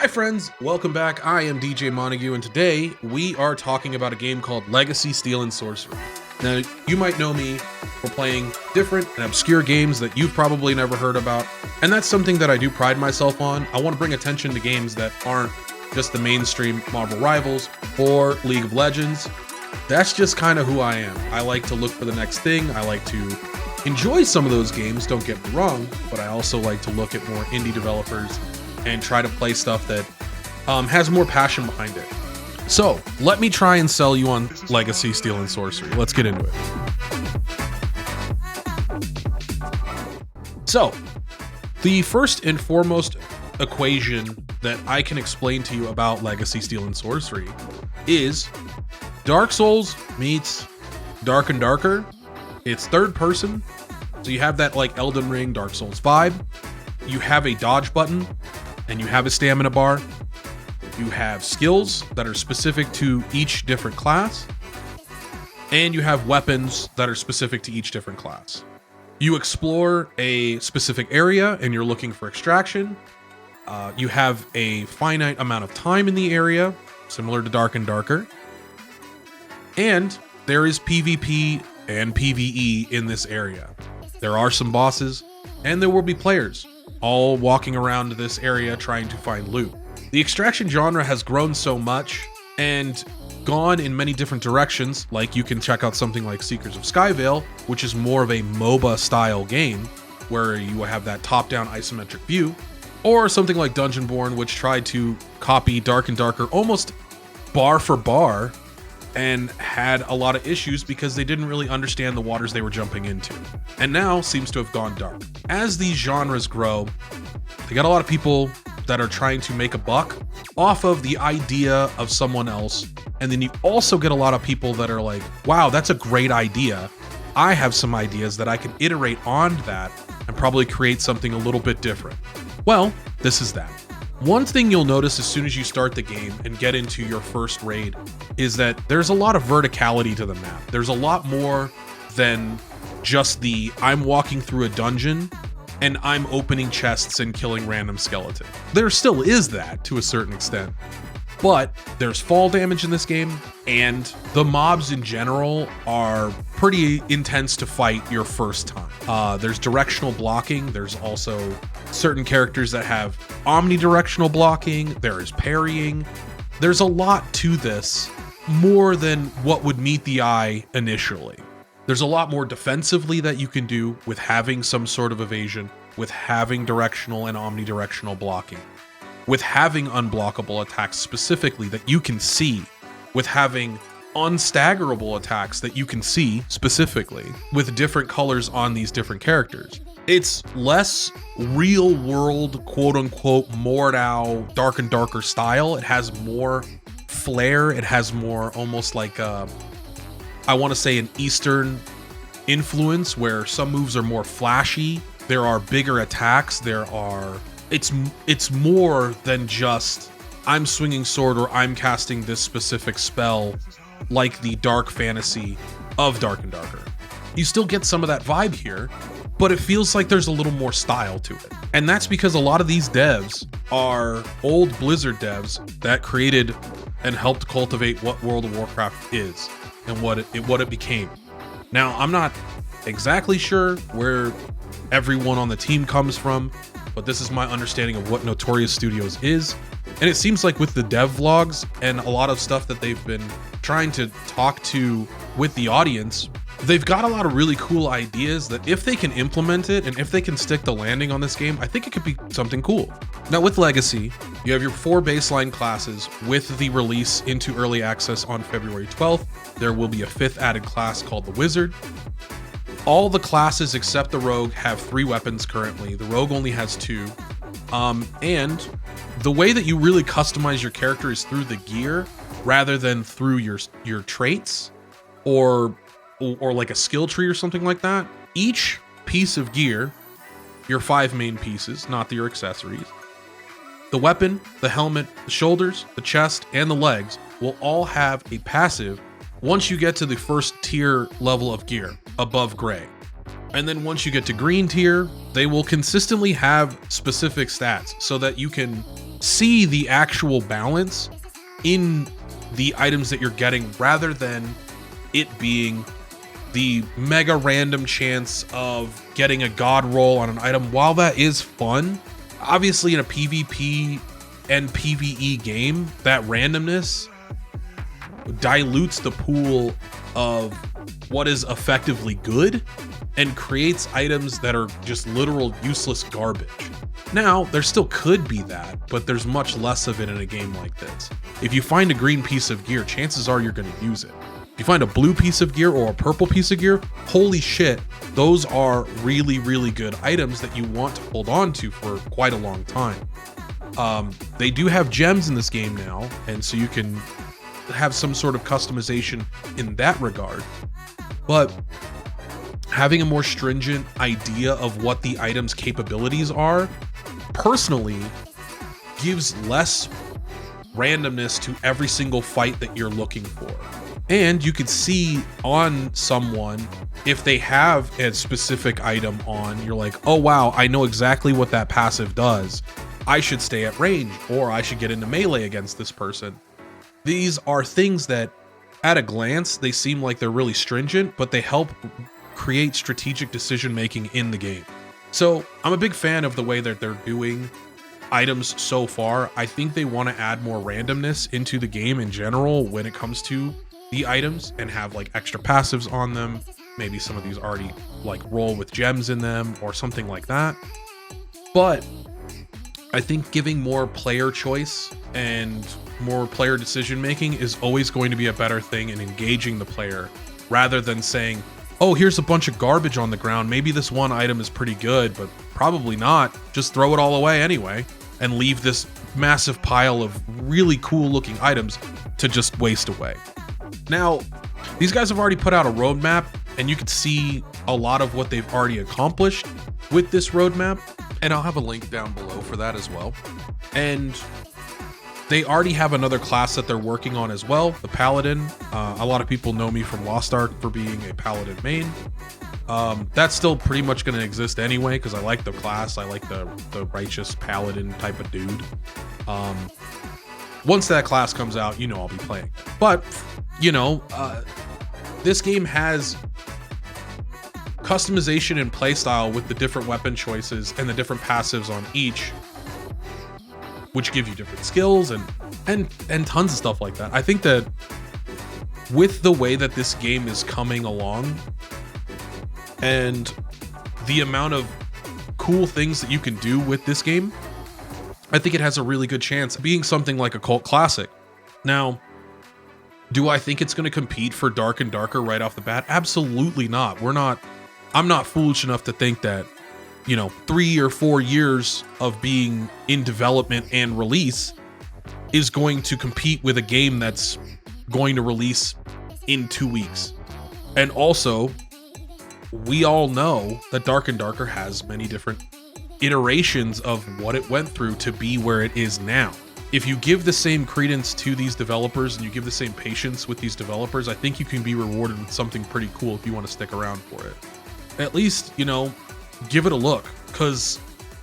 Hi friends, welcome back. I am DJ Montague, and today we are talking about a game called Legacy Steel and Sorcery. Now, you might know me for playing different and obscure games that you've probably never heard about, and that's something that I do pride myself on. I want to bring attention to games that aren't just the mainstream Marvel Rivals or League of Legends. That's just kind of who I am. I like to look for the next thing. I like to enjoy some of those games, don't get me wrong, but I also like to look at more indie developers and try to play stuff that has more passion behind it. So let me try and sell you on Legacy Steel and Sorcery. Let's get into it. So the first and foremost equation that I can explain to you about Legacy Steel and Sorcery is Dark Souls meets Dark and Darker. It's third person, so you have that like Elden Ring, Dark Souls vibe. You have a dodge button, and you have a stamina bar. You have skills that are specific to each different class, and you have weapons that are specific to each different class. You explore a specific area and you're looking for extraction. You have a finite amount of time in the area, similar to Dark and Darker. And there is PvP and PvE in this area. There are some bosses, and there will be players all walking around this area trying to find loot. The extraction genre has grown so much and gone in many different directions, like you can check out something like Seekers of Skyvale, which is more of a MOBA style game, where you have that top-down isometric view, or something like Dungeonborn, which tried to copy Dark and Darker almost bar for bar, and had a lot of issues because they didn't really understand the waters they were jumping into, and now seems to have gone dark. As these genres grow, they got a lot of people that are trying to make a buck off of the idea of someone else, and then you also get a lot of people that are like, wow, that's a great idea. I have some ideas that I can iterate on that and probably create something a little bit different. Well, this is that. One thing you'll notice as soon as you start the game and get into your first raid is that there's a lot of verticality to the map. There's a lot more than just the I'm walking through a dungeon and I'm opening chests and killing random skeletons. There still is that to a certain extent, but there's fall damage in this game, and the mobs in general are pretty intense to fight your first time. There's directional blocking. There's also certain characters that have omnidirectional blocking. There is parrying. There's a lot to this, more than what would meet the eye initially. There's a lot more defensively that you can do with having some sort of evasion, with having directional and omnidirectional blocking, with having unblockable attacks specifically that you can see, with having unstaggerable attacks that you can see specifically, with different colors on these different characters. It's less real world, quote unquote, Mordau, Dark and Darker style. It has more flair. It has more almost like I want to say an Eastern influence, where some moves are more flashy. There are bigger attacks. It's more than just I'm swinging sword or I'm casting this specific spell, like the dark fantasy of Dark and Darker. You still get some of that vibe here, but it feels like there's a little more style to it. And that's because a lot of these devs are old Blizzard devs that created and helped cultivate what World of Warcraft is and what it became. Now, I'm not exactly sure where everyone on the team comes from, but this is my understanding of what Notorious Studios is. And it seems like with the dev vlogs and a lot of stuff that they've been trying to talk to with the audience, they've got a lot of really cool ideas that if they can implement it and if they can stick the landing on this game, I think it could be something cool. Now with Legacy, you have your 4 baseline classes. With the release into early access on February 12th, there will be a 5th added class called the Wizard. All the classes except the Rogue have 3 weapons currently. The Rogue only has 2. And the way that you really customize your character is through the gear rather than through your traits or like a skill tree or something like that. Each piece of gear, your 5 main pieces, not your accessories, the weapon, the helmet, the shoulders, the chest, and the legs will all have a passive once you get to the first tier level of gear, above gray. And then once you get to green tier, they will consistently have specific stats so that you can see the actual balance in the items that you're getting, rather than it being the mega random chance of getting a god roll on an item. While that is fun, obviously in a PvP and PvE game, that randomness dilutes the pool of what is effectively good and creates items that are just literal useless garbage. Now, there still could be that, but there's much less of it in a game like this. If you find a green piece of gear, chances are you're going to use it. If you find a blue piece of gear or a purple piece of gear, holy shit, those are really, really good items that you want to hold on to for quite a long time. They do have gems in this game now, and so you can have some sort of customization in that regard. But having a more stringent idea of what the item's capabilities are, personally, gives less randomness to every single fight that you're looking for. And you could see on someone, if they have a specific item on, you're like, oh wow, I know exactly what that passive does. I should stay at range, or I should get into melee against this person. These are things that, at a glance, they seem like they're really stringent, but they help create strategic decision making in the game. So I'm a big fan of the way that they're doing items so far. I think they want to add more randomness into the game in general when it comes to the items, and have like extra passives on them. Maybe some of these already like roll with gems in them or something like that. But I think giving more player choice and more player decision making is always going to be a better thing in engaging the player, rather than saying, oh, here's a bunch of garbage on the ground. Maybe this one item is pretty good, but probably not. Just throw it all away anyway and leave this massive pile of really cool looking items to just waste away. Now, these guys have already put out a roadmap, and you can see a lot of what they've already accomplished with this roadmap, and I'll have a link down below for that as well. And they already have another class that they're working on as well, the Paladin. A lot of people know me from Lost Ark for being a Paladin main. That's still pretty much going to exist anyway, because I like the class. I like the righteous Paladin type of dude. Once that class comes out, you know I'll be playing. But, you know, this game has customization and playstyle with the different weapon choices and the different passives on each, which give you different skills and tons of stuff like that. I think that with the way that this game is coming along and the amount of cool things that you can do with this game, I think it has a really good chance of being something like a cult classic. Now, do I think it's going to compete for Dark and Darker right off the bat? Absolutely not. I'm not foolish enough to think that, you know, 3 or 4 years of being in development and release is going to compete with a game that's going to release in 2 weeks. And also, we all know that Dark and Darker has many different iterations of what it went through to be where it is now. If you give the same credence to these developers and you give the same patience with these developers, I think you can be rewarded with something pretty cool if you want to stick around for it. At least, you know, give it a look, because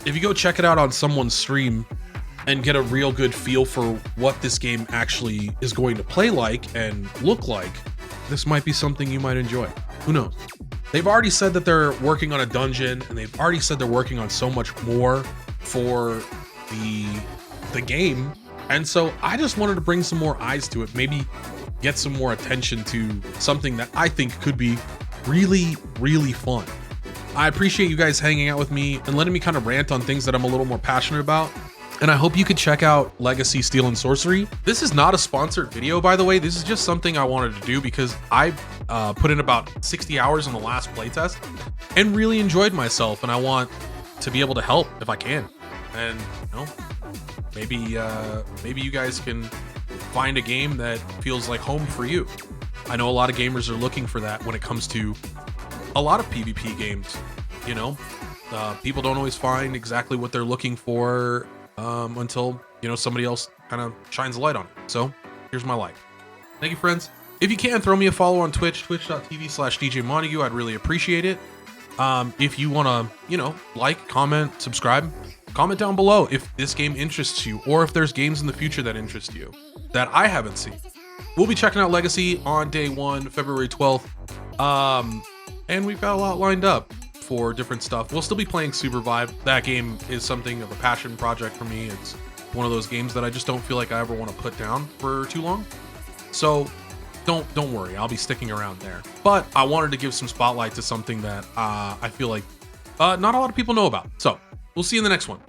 if you go check it out on someone's stream and get a real good feel for what this game actually is going to play like and look like, this might be something you might enjoy. Who knows? They've already said that they're working on a dungeon, and they've already said they're working on so much more for the game. And so I just wanted to bring some more eyes to it, maybe get some more attention to something that I think could be really, really fun. I appreciate you guys hanging out with me and letting me kind of rant on things that I'm a little more passionate about. And I hope you could check out Legacy Steel and Sorcery. This is not a sponsored video, by the way. This is just something I wanted to do because I put in about 60 hours on the last playtest and really enjoyed myself. And I want to be able to help if I can. And, you know, maybe you guys can find a game that feels like home for you. I know a lot of gamers are looking for that when it comes to a lot of PvP games. You know, people don't always find exactly what they're looking for until, you know, somebody else kind of shines a light on it. So here's my light. Thank you, friends. If you can, throw me a follow on Twitch, twitch.tv/DJ Montague. I'd really appreciate it. If you want to, you know, like, comment, subscribe, comment down below if this game interests you, or if there's games in the future that interest you that I haven't seen. We'll be checking out Legacy on day 1, February 12th. And we've got a lot lined up for different stuff. We'll still be playing Supervive. That game is something of a passion project for me. It's one of those games that I just don't feel like I ever want to put down for too long. So don't worry, I'll be sticking around there. But I wanted to give some spotlight to something that I feel like not a lot of people know about. So we'll see you in the next one.